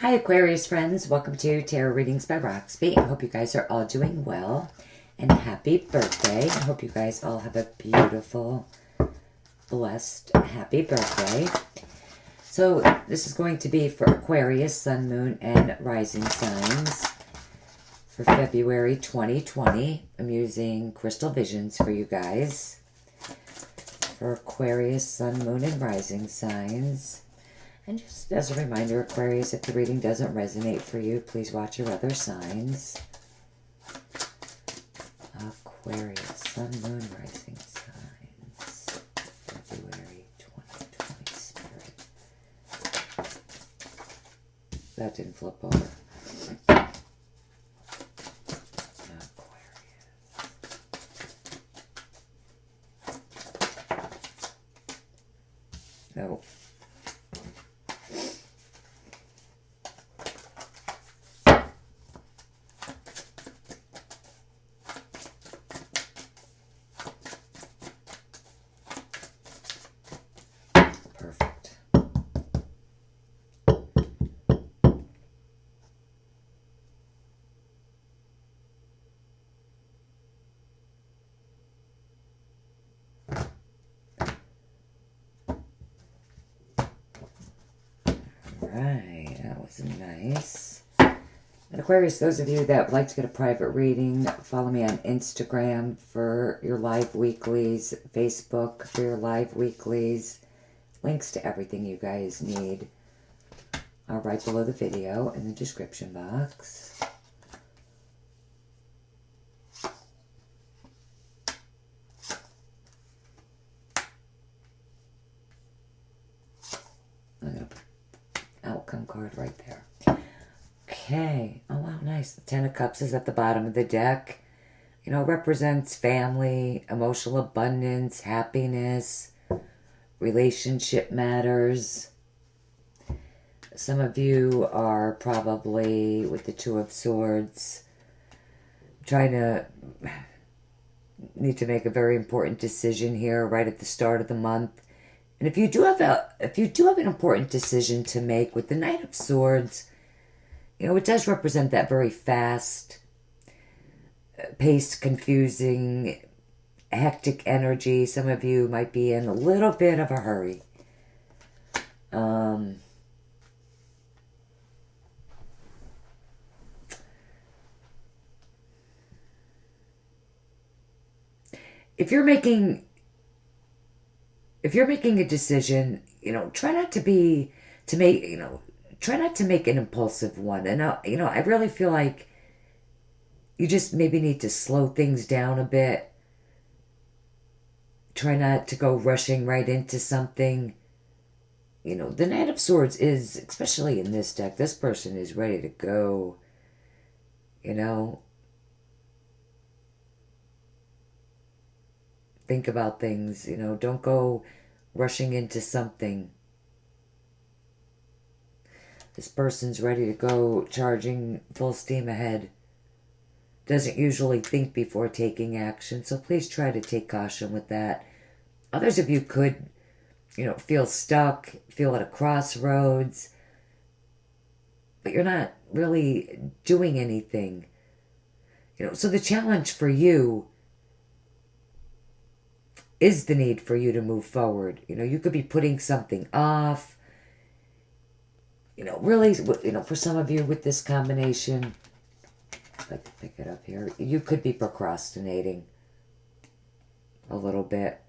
Hi Aquarius friends, welcome to Tarot Readings by Roxby. I hope you guys are all doing well and happy birthday. I hope you guys all have a beautiful, blessed, happy birthday. So this is going to be for Aquarius, Sun, Moon, and Rising signs for February 2020. I'm using Crystal Visions for you guys. For Aquarius, Sun, Moon, and Rising signs. And just as a reminder, Aquarius, if the reading doesn't resonate for you, please watch your other signs. Aquarius, Sun, Moon, Rising signs. February 2020 spirit. That didn't flip over. Aquarius. No. Perfect. Alright, that was nice. And Aquarius, those of you that would like to get a private reading, follow me on Instagram for your live weeklies, Facebook for your live weeklies. Links to everything you guys need are right below the video in the description box. I'm going to put outcome card right there. Okay. Oh, wow, nice. The Ten of Cups is at the bottom of the deck. You know, it represents family, emotional abundance, happiness, relationship matters. Some of you are probably, with the Two of Swords, need to make a very important decision here right at the start of the month. And if you do have an important decision to make with the Knight of Swords, you know, it does represent that very fast paced, confusing, hectic energy. Some of you might be in a little bit of a hurry. If you're making a decision, you know, try not to make an impulsive one. And I really feel like you just maybe need to slow things down a bit. Try not to go rushing right into something. You know, the Knight of Swords is, especially in this deck, this person is ready to go. You know, think about things, you know, don't go rushing into something. This person's ready to go, charging full steam ahead. Doesn't usually think before taking action, so please try to take caution with that. Others of you could, you know, feel stuck, feel at a crossroads, but you're not really doing anything. You know, so the challenge for you is the need for you to move forward. You know, you could be putting something off. You know, really, you know, for some of you with this combination, if I could pick it up here, you could be procrastinating a little bit.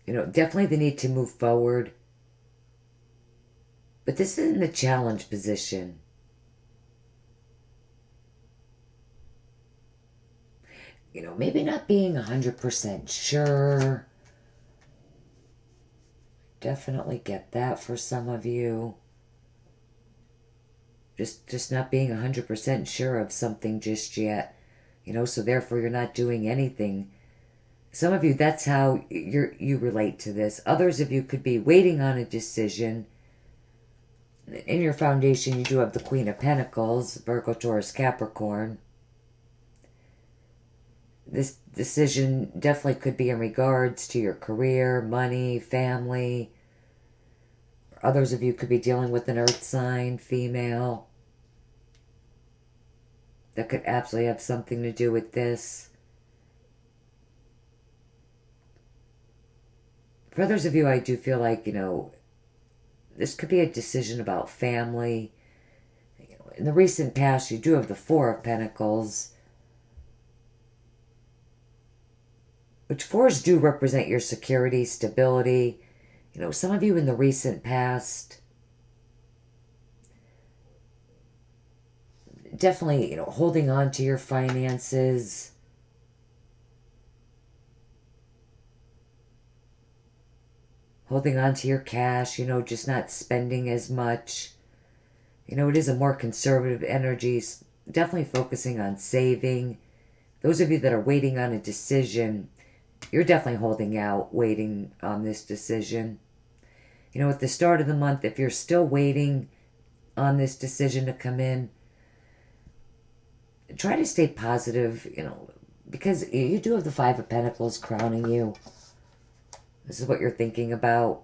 You know, definitely the need to move forward. But this is in the challenge position. You know, maybe not being 100% sure. Definitely get that for some of you. Just not being 100% sure of something just yet. You know, so therefore you're not doing anything. Some of you, that's how you relate to this. Others of you could be waiting on a decision. In your foundation, you do have the Queen of Pentacles, Virgo, Taurus, Capricorn. This decision definitely could be in regards to your career, money, family. Others of you could be dealing with an earth sign, female. That could absolutely have something to do with this. For others of you, I do feel like, this could be a decision about family. In the recent past, you do have the Four of Pentacles, which fours do represent your security, stability. Some of you in the recent past, definitely, holding on to your finances. Holding on to your cash, just not spending as much. It is a more conservative energy, definitely focusing on saving. Those of you that are waiting on a decision, you're definitely holding out, waiting on this decision. At the start of the month, if you're still waiting on this decision to come in, try to stay positive, because you do have the Five of Pentacles crowning you. This is what you're thinking about.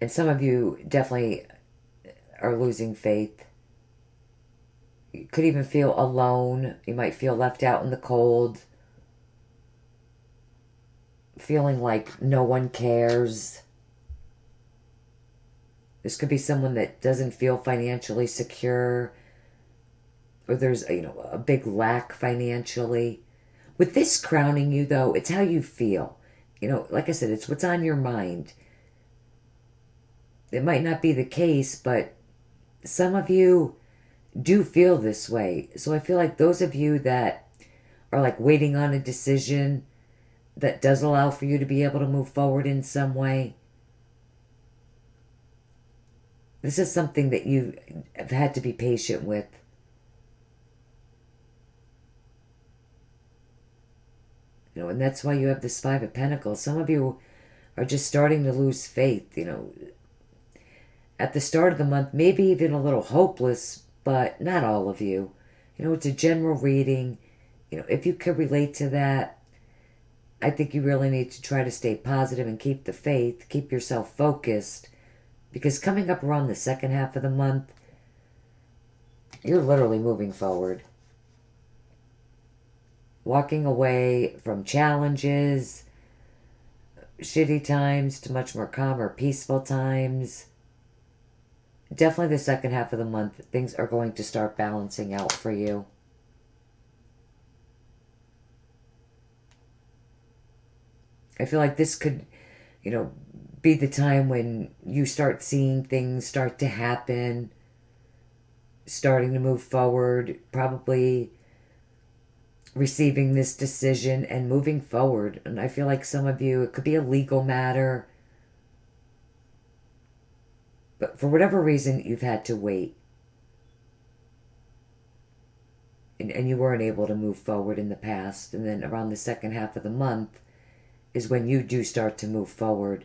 And some of you definitely are losing faith. You could even feel alone. You might feel left out in the cold. Feeling like no one cares. This could be someone that doesn't feel financially secure. Or there's, a big lack financially. With this crowning you, though, it's how you feel. Like I said, it's what's on your mind. It might not be the case, but some of you do feel this way. So I feel like those of you that are like waiting on a decision that does allow for you to be able to move forward in some way, this is something that you have had to be patient with. And that's why you have this Five of Pentacles. Some of you are just starting to lose faith, At the start of the month, maybe even a little hopeless, but not all of you. It's a general reading. If you could relate to that, I think you really need to try to stay positive and keep the faith, keep yourself focused, because coming up around the second half of the month, you're literally moving forward. Walking away from challenges, shitty times to much more calmer, peaceful times. Definitely the second half of the month, things are going to start balancing out for you. I feel like this could, be the time when you start seeing things start to happen, starting to move forward, probably receiving this decision and moving forward. And I feel like some of you, it could be a legal matter, but for whatever reason, you've had to wait. And you weren't able to move forward in the past. And then around the second half of the month is when you do start to move forward.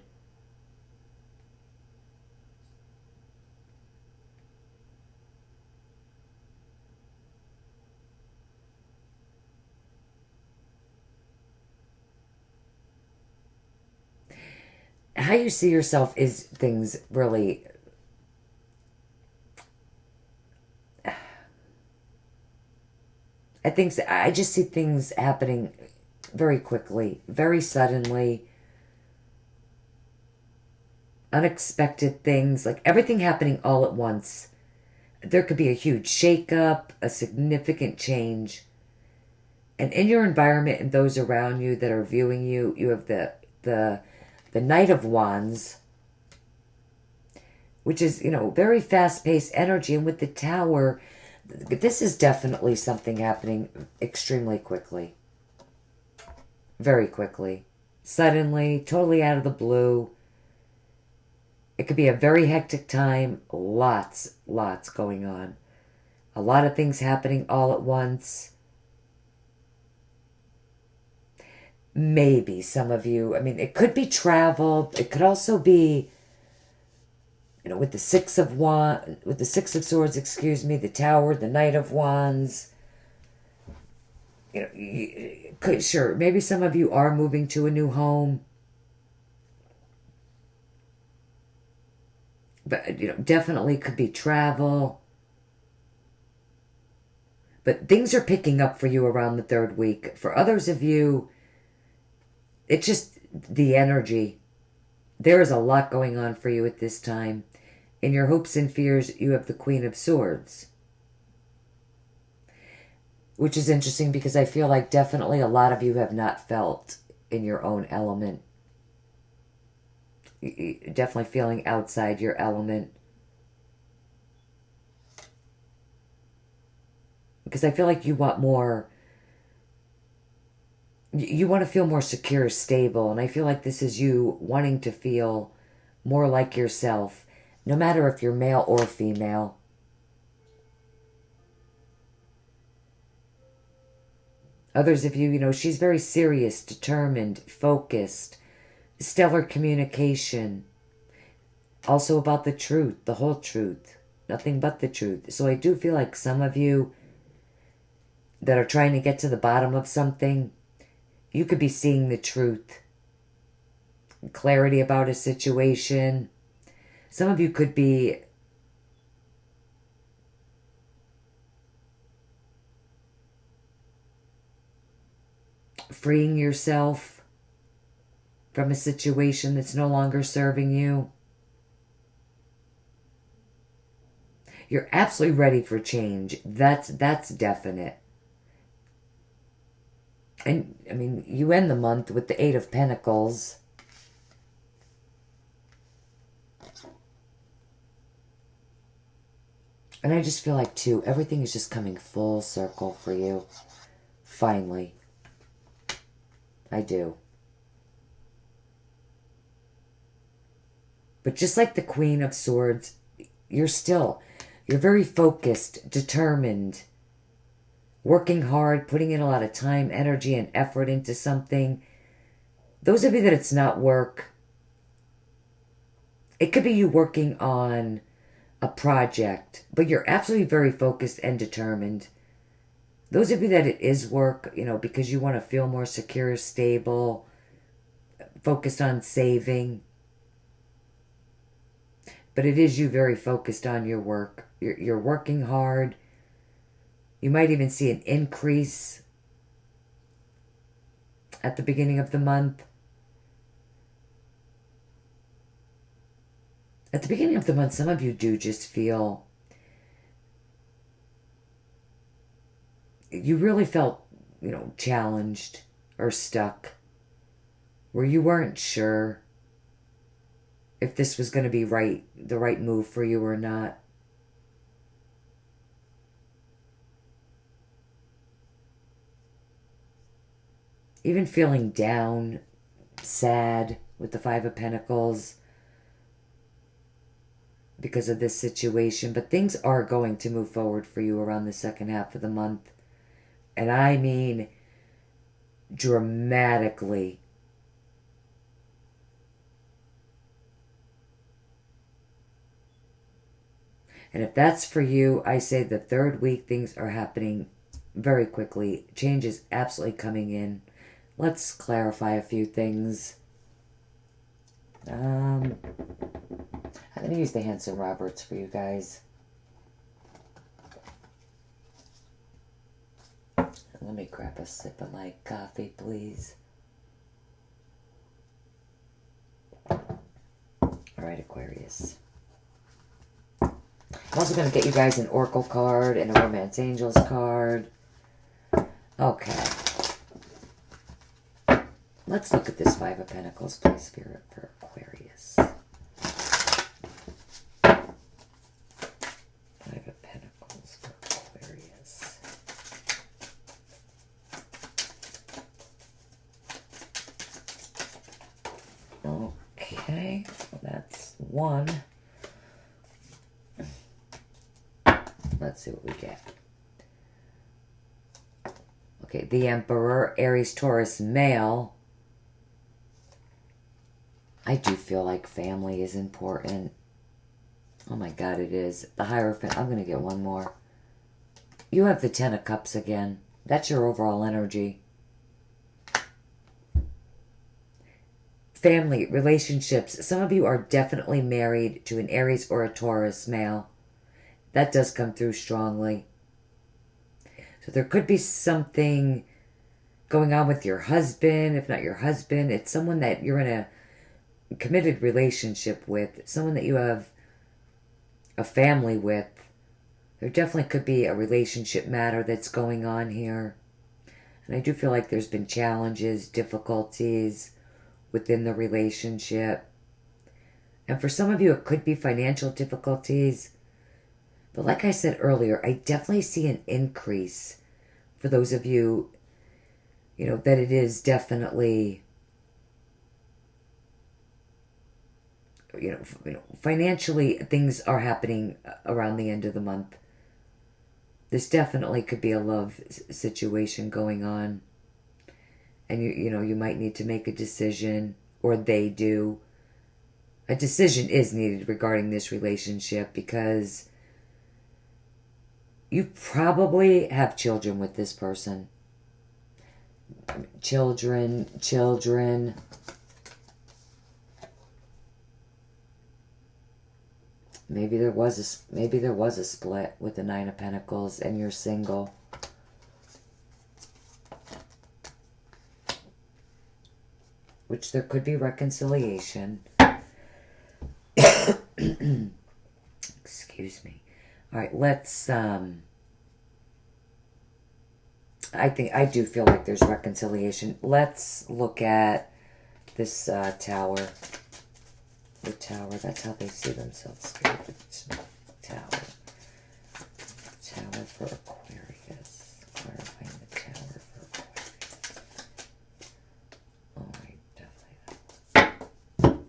How you see yourself is things really... I just see things happening very quickly, very suddenly. Unexpected things, like everything happening all at once. There could be a huge shakeup, a significant change. And in your environment and those around you that are viewing you, you have the Knight of Wands, which is, very fast-paced energy. And with the Tower, this is definitely something happening extremely quickly. Very quickly. Suddenly, totally out of the blue. It could be a very hectic time. Lots going on. A lot of things happening all at once. Maybe some of you, it could be travel. It could also be, with the Six of Swords, the Tower, the Knight of Wands. Sure, maybe some of you are moving to a new home. But, definitely could be travel. But things are picking up for you around the third week. For others of you, it's just the energy. There is a lot going on for you at this time. In your hopes and fears, you have the Queen of Swords. Which is interesting because I feel like definitely a lot of you have not felt in your own element. You're definitely feeling outside your element. Because I feel like you want more. You want to feel more secure, stable. And I feel like this is you wanting to feel more like yourself. No matter if you're male or female. Others of you, she's very serious, determined, focused, stellar communication. Also about the truth, the whole truth. Nothing but the truth. So I do feel like some of you that are trying to get to the bottom of something, you could be seeing the truth. Clarity about a situation. Some of you could be freeing yourself from a situation that's no longer serving you. You're absolutely ready for change. That's definite. And, I mean, you end the month with the Eight of Pentacles. And I just feel like, too, everything is just coming full circle for you. Finally. I do. But just like the Queen of Swords, you're very focused, determined, working hard, putting in a lot of time, energy, and effort into something. Those of you that it's not work, it could be you working on a project, but you're absolutely very focused and determined. Those of you that it is work, because you want to feel more secure, stable, focused on saving. But it is you very focused on your work. You're working hard. You might even see an increase at the beginning of the month. At the beginning of the month, some of you do just feel you really felt, challenged or stuck, where you weren't sure if this was going to be the right move for you or not. Even feeling down, sad with the Five of Pentacles because of this situation. But things are going to move forward for you around the second half of the month. And I mean dramatically. And if that's for you, I say the third week things are happening very quickly. Change is absolutely coming in. Let's clarify a few things. I'm going to use the Hanson Roberts for you guys. Let me grab a sip of my coffee, please. All right, Aquarius. I'm also going to get you guys an Oracle card and a Romance Angels card. Okay. Let's look at this Five of Pentacles, please, Spirit, for Aquarius. Five of Pentacles for Aquarius. Okay, that's one. Let's see what we get. Okay, the Emperor, Aries, Taurus, male. I do feel like family is important. Oh my God, it is. The Hierophant. I'm going to get one more. You have the Ten of Cups again. That's your overall energy. Family, relationships. Some of you are definitely married to an Aries or a Taurus male. That does come through strongly. So there could be something going on with your husband. If not your husband, it's someone that you're in a committed relationship with. Someone that you have a family with. There definitely could be a relationship matter that's going on here. And I do feel like there's been challenges, difficulties within the relationship. And for some of you, it could be financial difficulties. But like I said earlier, I definitely see an increase for those of you, that it is definitely, financially, things are happening around the end of the month. This definitely could be a love situation going on. And you might need to make a decision, or they do. A decision is needed regarding this relationship because you probably have children with this person. Children. Maybe there was a split with the Nine of Pentacles and you're single. Which there could be reconciliation. Excuse me. All right, let's I do feel like there's reconciliation. Let's look at this tower. The tower, that's how they see themselves. Spirit. Tower. Tower for Aquarius. Clarifying the tower for Aquarius. Oh, definitely.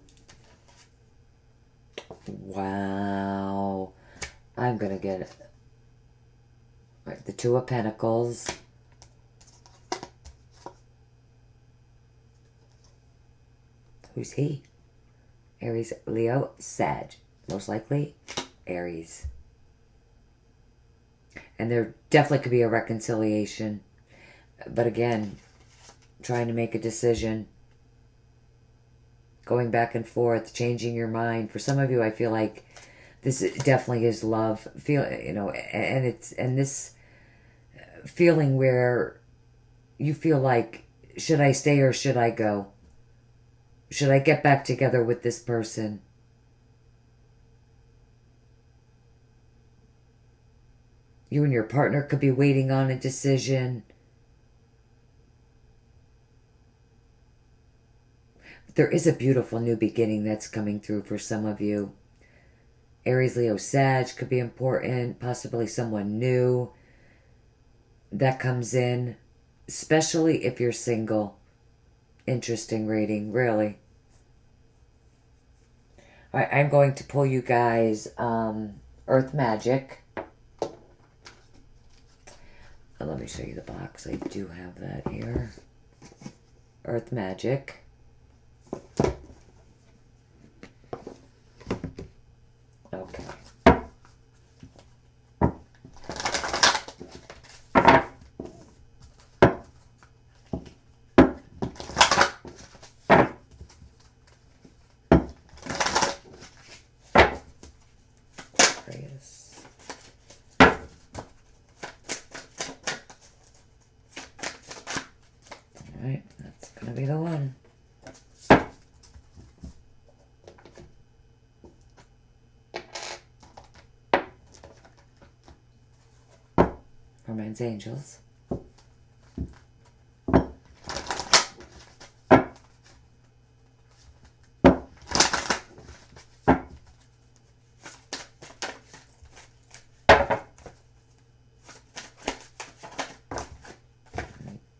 Wow. I'm going to get it. All right, the Two of Pentacles. Who's he? Aries, Leo, Sag. Most likely, Aries. And there definitely could be a reconciliation. But again, trying to make a decision. Going back and forth, changing your mind. For some of you, I feel like this definitely is love. And this feeling where you feel like, should I stay or should I go? Should I get back together with this person? You and your partner could be waiting on a decision. There is a beautiful new beginning that's coming through for some of you. Aries, Leo, Sag could be important. Possibly someone new that comes in. Especially if you're single. Interesting reading, really. All right, I'm going to pull you guys Earth Magic. Let me show you the box. I do have that here. Earth Magic. Okay. Alright, that's going to be the one. Romance Angels.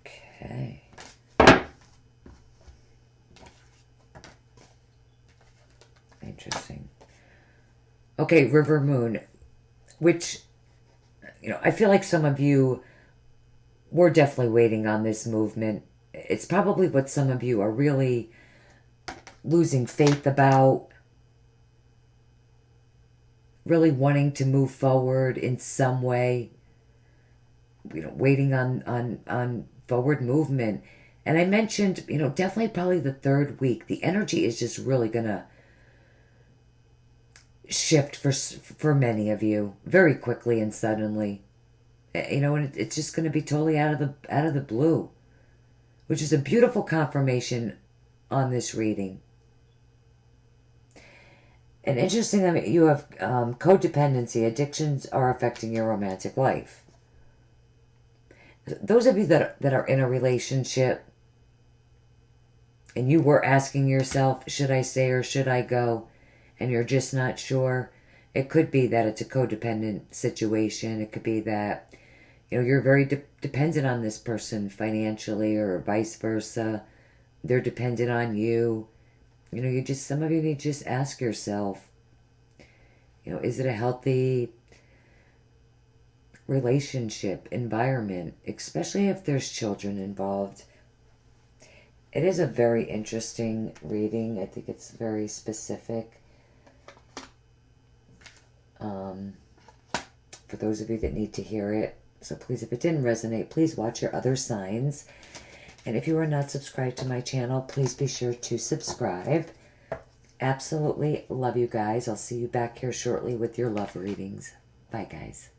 Okay. Interesting. Okay, River Moon, which, I feel like some of you were definitely waiting on this movement. It's probably what some of you are really losing faith about, really wanting to move forward in some way. waiting on forward movement. And I mentioned, definitely probably the third week, the energy is just really going to shift for many of you very quickly and suddenly. And it's just going to be totally out of the blue, which is a beautiful confirmation on this reading. And interesting that you have codependency. Addictions are affecting your romantic life. Those of you that are in a relationship and you were asking yourself, should I stay or should I go? And you're just not sure. It could be that it's a codependent situation. It could be that, you're very dependent on this person financially or vice versa. They're dependent on you. Some of you need to just ask yourself, is it a healthy relationship, environment, especially if there's children involved? It is a very interesting reading. I think it's very specific. For those of you that need to hear it. So please, if it didn't resonate, please watch your other signs. And if you are not subscribed to my channel, please be sure to subscribe. Absolutely love you guys. I'll see you back here shortly with your love readings. Bye, guys.